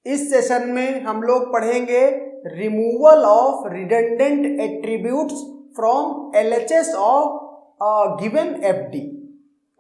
इस सेशन में हम लोग पढ़ेंगे removal of redundant attributes from LHS of given FD.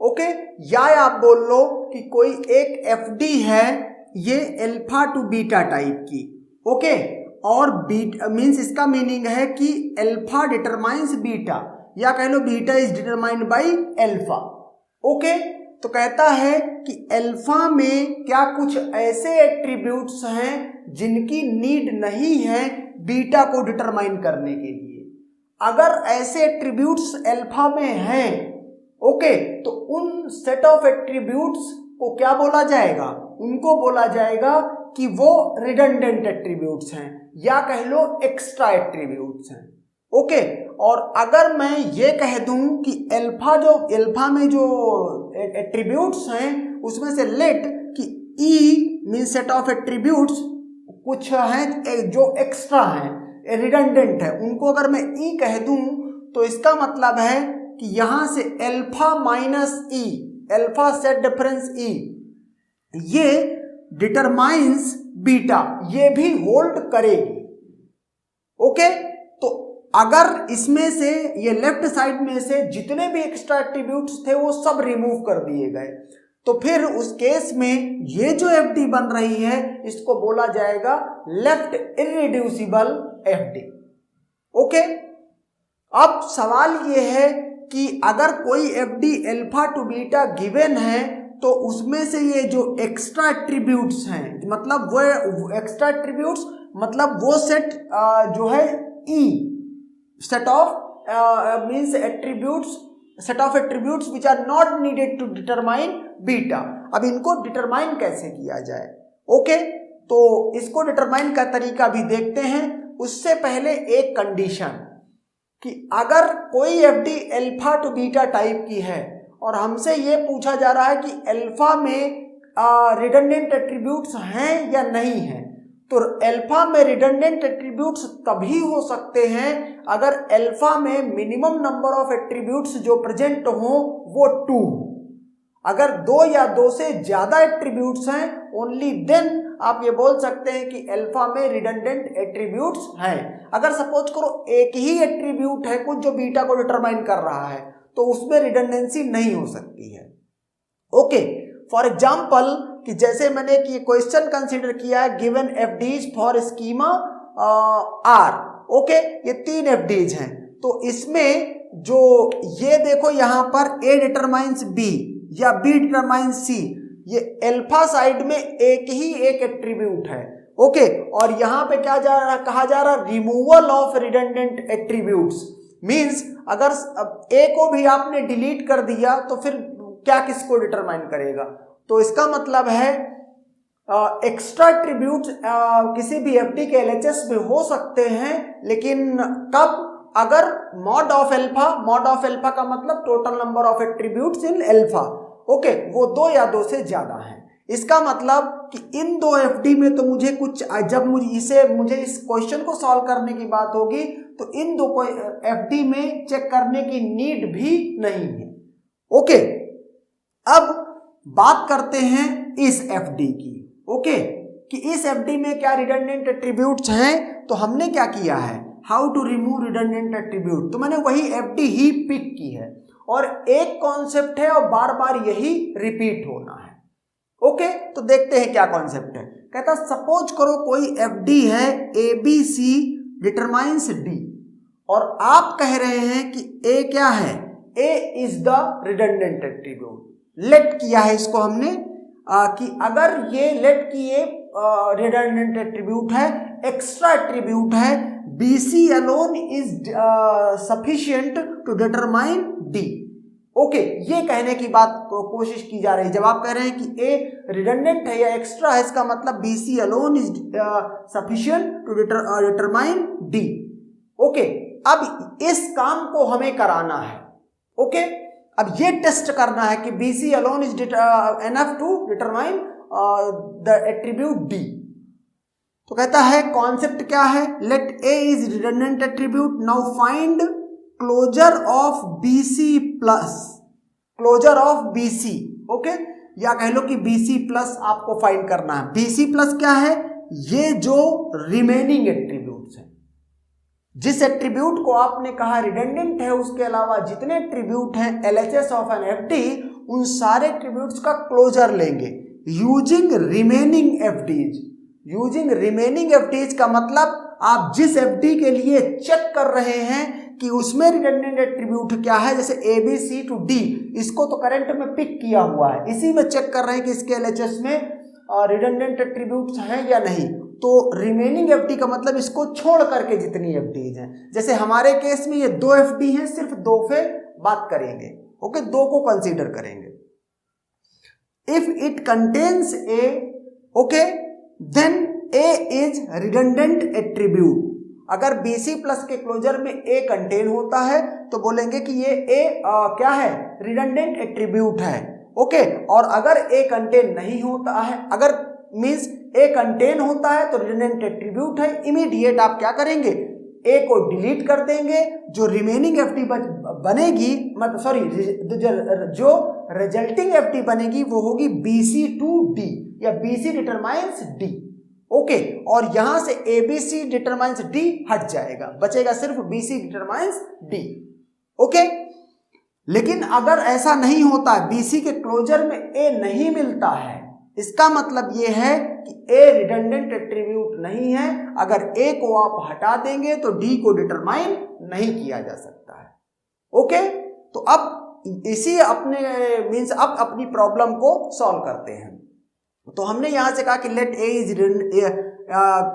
Okay, या आप बोल लो कि कोई एक एफडी है ये अल्फा टू बीटा टाइप की। ओके, और बीटा मीन्स इसका मीनिंग है कि अल्फा डिटरमाइंस बीटा, या कह लो beta is determined by alpha. Okay, तो कहता है कि अल्फा में क्या कुछ ऐसे एट्रीब्यूट्स हैं जिनकी नीड नहीं है बीटा को डिटरमाइन करने के लिए। अगर ऐसे एट्रीब्यूट्स अल्फा में हैं, ओके, तो उन सेट ऑफ एट्रीब्यूट्स को क्या बोला जाएगा? उनको बोला जाएगा कि वो रिडंडेंट एट्रीब्यूट्स हैं, या कह लो एक्स्ट्रा एट्रीब्यूट्स हैं। ओके, और अगर मैं ये कह दूं कि अल्फा में जो एट्रीब्यूट्स हैं उसमें से लेट कि ई मीन सेट ऑफ एट्रीब्यूट्स कुछ हैं जो एक्स्ट्रा हैं, रिडंडेंट है, उनको अगर मैं ई कह दूं तो इसका मतलब है कि यहां से अल्फा माइनस ई, अल्फा सेट डिफरेंस ई, ये डिटरमाइंस बीटा, ये भी होल्ड करेगी। ओके, तो अगर इसमें से ये लेफ्ट साइड में से जितने भी एक्स्ट्रा एट्रीब्यूट्स थे वो सब रिमूव कर दिए गए, तो फिर उस केस में ये जो एफडी बन रही है इसको बोला जाएगा लेफ्ट इररिड्यूसिबल एफडी। ओके, अब सवाल ये है कि अगर कोई FD alpha to beta given है तो उसमें से ये जो एक्स्ट्रा एट्रीब्यूट्स हैं, मतलब वो एक्स्ट्रा एट्रीब्यूट्स मतलब वो सेट जो है E set of means attributes, set of attributes which are not needed to determine beta. अब इनको डिटरमाइन कैसे किया जाए? ओके, तो इसको डिटरमाइन का तरीका भी देखते हैं। उससे पहले एक कंडीशन कि अगर कोई FD alpha to beta type की है और हमसे ये पूछा जा रहा है कि अल्फा में रिडंडेंट एट्रीब्यूट्स हैं या नहीं हैं, तो अल्फा में रिडंडेंट एट्रीब्यूट्स तभी हो सकते हैं अगर अल्फा में मिनिमम नंबर ऑफ एट्रीब्यूट्स जो प्रेजेंट हो वो 2। अगर 2 या 2 से ज्यादा एट्रीब्यूट्स हैं ओनली देन आप ये बोल सकते हैं कि अल्फा में रिडंडेंट एट्रीब्यूट्स हैं। अगर सपोज करो एक ही एट्रीब्यूट है कुछ जो बीटा को डिटरमाइन कर रहा है तो उसमें रिडंडेंसी नहीं हो सकती है। ओके, फॉर एग्जाम्पल कि जैसे मैंने कि क्वेश्चन कंसीडर किया है given FDs for schema R. Okay, ये 3 एफडीज हैं, तो इसमें जो ये देखो यहां पर ए डिटरमाइंस बी या बी डिटरमाइंस सी, ये अल्फा साइड में एक ही एक एट्रीब्यूट है। ओके, और यहां पे क्या कहा जा रहा removal of redundant attributes means अगर ए को भी आपने डिलीट कर दिया तो फिर क्या किसको डिटरमाइन करेगा? तो इसका मतलब है एक्स्ट्रा एट्रीब्यूट्स किसी भी एफडी के एलएचएस में हो सकते हैं, लेकिन कब? अगर मॉड ऑफ अल्फा का मतलब total number of attributes in alpha, okay, वो 2 या 2 से ज्यादा है। इसका मतलब कि इन 2 एफडी में तो मुझे कुछ, जब मुझे इस क्वेश्चन को सॉल्व करने की बात होगी तो इन 2 एफडी में चेक करने की नीड भी नहीं है। ओके, अब बात करते हैं इस एफडी की। ओके, कि इस एफडी में क्या रिडंडेंट एट्रीब्यूट्स हैं, तो हमने क्या किया है, how to remove redundant attribute, तो मैंने वही एफडी ही पिक की है और एक कॉन्सेप्ट है और बार बार यही रिपीट होना है। ओके, तो देखते हैं क्या कॉन्सेप्ट है। कहता सपोज करो कोई एफडी है A B C determines D, और आप कह रहे हैं कि ए क्या है, A is the redundant attribute. लेट किया है इसको हमने कि अगर ये लेट की ये रिडंडेंट एट्रीब्यूट है, एक्स्ट्रा एट्रीब्यूट है, BC alone is sufficient to determine D। Okay, ये कहने की बात कोशिश की जा रही है। जब आप कह रहे हैं कि A रिडंडेंट है या एक्स्ट्रा है, इसका मतलब BC alone is sufficient to determine D। Okay, अब इस काम को हमें कराना है। ओके, अब ये टेस्ट करना है कि BC alone is enough to determine the attribute D। तो कहता है कॉन्सेप्ट क्या है, let A is redundant attribute, now find closure of BC plus, closure of BC। Okay, या कह लो कि BC प्लस आपको फाइंड करना है। BC प्लस क्या है, ये जो रिमेनिंग एट्रीब्यूट्स हैं, जिस एट्रीब्यूट को आपने कहा रिडंडेंट है, उसके अलावा जितने एट्रीब्यूट हैं LHS ऑफ एन FD, उन सारे एट्रीब्यूट्स का क्लोजर लेंगे using remaining FDs। Using remaining FDs का मतलब आप जिस FD के लिए चेक कर रहे हैं कि उसमें रिडंडेंट एट्रीब्यूट क्या है, जैसे ABC to D, इसको तो करंट में पिक किया हुआ है, इसी में चेक कर रहे हैं कि इसके LHS में रिडंडेंट एट्रीब्यूट्स हैं या नहीं। तो रिमेनिंग FD का मतलब इसको छोड़ करके जितनी FDs हैं, जैसे हमारे केस में ये 2 FD हैं, सिर्फ 2 पे बात करेंगे, ओके, 2 को कंसीडर करेंगे। If it contains A, okay, then A is redundant attribute. अगर BC प्लस के क्लोजर में A कंटेन होता है तो बोलेंगे कि ये A क्या है, रिडंडेंट एट्रीब्यूट है, ओके। और अगर A कंटेन नहीं होता है, अगर मींस A कंटेन होता है तो रिडंडेंट एट्रीब्यूट है, इमीडिएट आप क्या करेंगे, A को डिलीट कर देंगे, जो रिमेनिंग FD बनेगी, मतलब सॉरी, जो रिजल्टिंग FD बनेगी वो होगी BC to D या BC डिटरमाइंस D, ओके। और यहां से ABC डिटरमाइंस D हट जाएगा, बचेगा सिर्फ BC डिटरमाइंस D, ओके। लेकिन अगर ऐसा नहीं होता, BC के क्लोजर में A नहीं मिलता है, इसका मतलब यह है कि A रिडंडेंट एट्रीब्यूट नहीं है। अगर A को आप हटा देंगे तो D को डिटरमाइन नहीं किया जा सकता है, ओके। तो अब इसी अपने मींस अब अपनी प्रॉब्लम को सॉल्व करते हैं। तो हमने यहां से कहा कि लेट A इज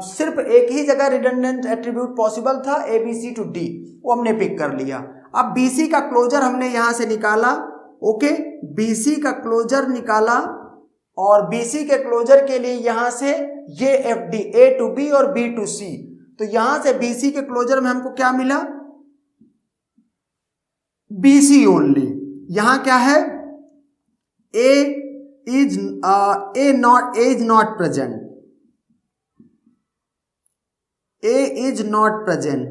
सिर्फ एक ही जगह रिडंडेंट एट्रीब्यूट पॉसिबल था, ABC to D, वो हमने पिक कर लिया। अब BC का क्लोजर हमने यहां से निकाला, ओके, BC का क्लोजर निकाला, और BC के क्लोजर के लिए यहां से ये FD A to B और B to C, तो यहां से BC के क्लोजर में हमको क्या मिला, BC ओनली। यहां क्या है, A is not present, A is not present,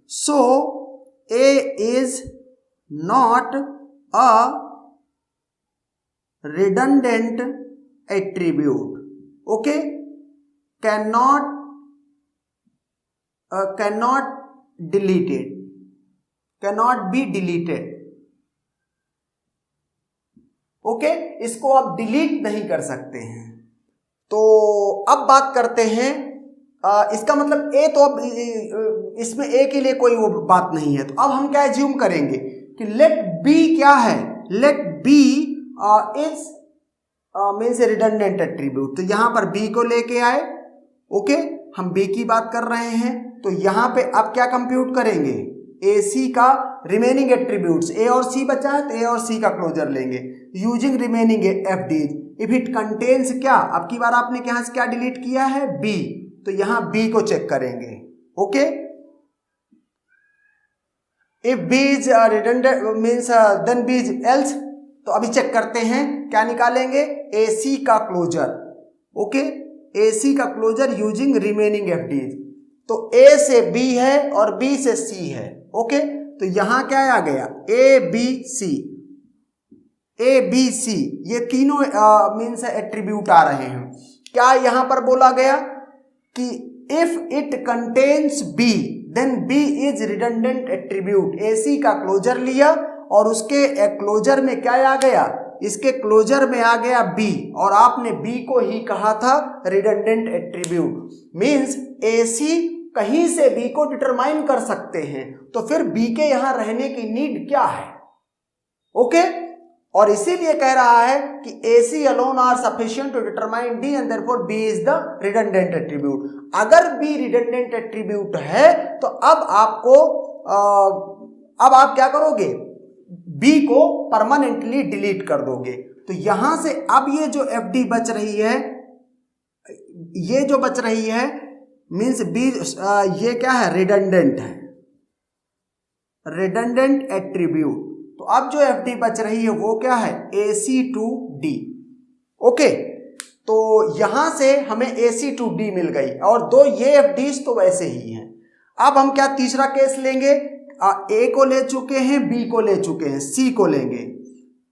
so A is not a redundant attribute, okay, cannot deleted, cannot be deleted, okay, इसको आप डिलीट नहीं कर सकते हैं। तो अब बात करते हैं, इसका मतलब A तो अब इसमें A के लिए कोई वो बात नहीं है, तो अब हम क्या एज्यूम करेंगे कि लेट B क्या है, let B is means redundant attribute. तो यहां पर B को लेके आए, ओके, हम B की बात कर रहे हैं, तो यहां पे आप क्या कंप्यूट करेंगे, AC का रिमेनिंग एट्रीब्यूट्स, A और C बचा है तो A और C का क्लोजर लेंगे using remaining FDs। If it contains क्या, अब की बार आपने यहां से क्या डिलीट किया है, B, तो यहां B को चेक करेंगे, okay. If B is redundant means then B is else, तो अभी चेक करते हैं, क्या निकालेंगे, AC का क्लोजर, ओके, AC का क्लोजर यूजिंग रिमेनिंग FDs। तो A से B है और B से C है, ओके, तो यहां क्या आ गया, ABC, ये तीनों मीन्स एट्रीब्यूट आ रहे हैं। क्या यहां पर बोला गया कि if it contains B then B is redundant attribute. AC का क्लोजर लिया और उसके क्लोजर में क्या आ गया, इसके क्लोजर में आ गया B, और आपने B को ही कहा था रिडंडेंट एट्रीब्यूट। मीन्स AC कहीं से B को डिटरमाइन कर सकते हैं, तो फिर B के यहां रहने की नीड क्या है, ओके। और इसीलिए कह रहा है कि AC alone are sufficient to determine D and therefore B is the redundant attribute. अगर B रिडंडेंट एट्रीब्यूट है तो अब आपको अब आप क्या करोगे, B को परमानेंटली डिलीट कर दोगे। तो यहां से अब ये जो FD बच रही है, ये जो बच रही है मीन्स B ये क्या है, रिडंडेंट है, रिडंडेंट एट्रीब्यूट। तो अब जो FD बच रही है वो क्या है, AC to D, ओके। तो यहां से हमें AC to D मिल गई, और दो ये FDs तो वैसे ही हैं। अब हम क्या तीसरा केस लेंगे, A को ले चुके हैं, B को ले चुके हैं, C को लेंगे।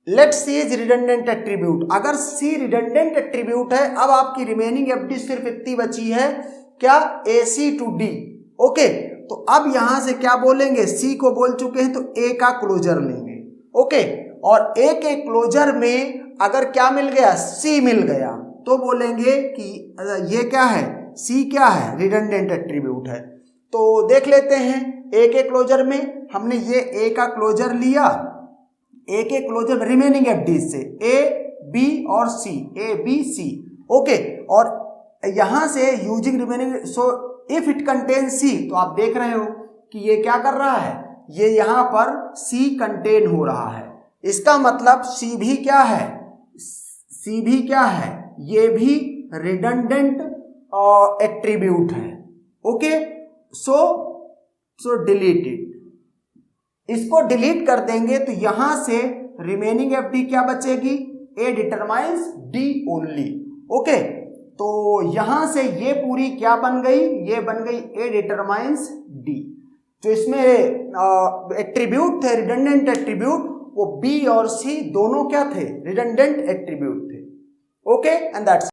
Let see is redundant attribute. अगर सी रिडंडेंट एट्रीब्यूट है, अब आपकी रिमेनिंग एफडी सिर्फ इतनी बची है, क्या, ए सी टू डी। ओके, तो अब यहां से क्या बोलेंगे, सी को बोल चुके हैं तो ए का क्लोजर लेंगे। ओके, और ए के क्लोजर में अगर क्या मिल गया, सी मिल गया, तो बोलेंगे कि ये क्या है, सी क्या है, रिडंडेंट एट्रीब्यूट है। तो देख लेते हैं, ए के क्लोजर में हमने ये ए का क्लोजर लिया, ए के क्लोजर रिमेनिंग एफडी से ए बी और सी, ए बी सी। ओके, और यहां से using remaining, so if it contain C, तो आप देख रहे हो कि ये क्या कर रहा है, ये यहां पर सी कंटेन हो रहा है। इसका मतलब सी भी क्या है, सी भी क्या है, ये भी रिडंडेंट एट्रीब्यूट है। ओके, सो डिलीट इट, इसको डिलीट कर देंगे तो यहां से रिमेनिंग एफडी क्या बचेगी, ए डिटरमाइंस डी ओनली। ओके, तो यहां से ये पूरी क्या बन गई, ये बन गई ए डिटरमाइंस डी। जो इसमें एट्रीब्यूट थे रिडंडेंट एट्रीब्यूट, वो बी और सी दोनों क्या थे, रिडंडेंट एट्रीब्यूट थे। Okay, and that's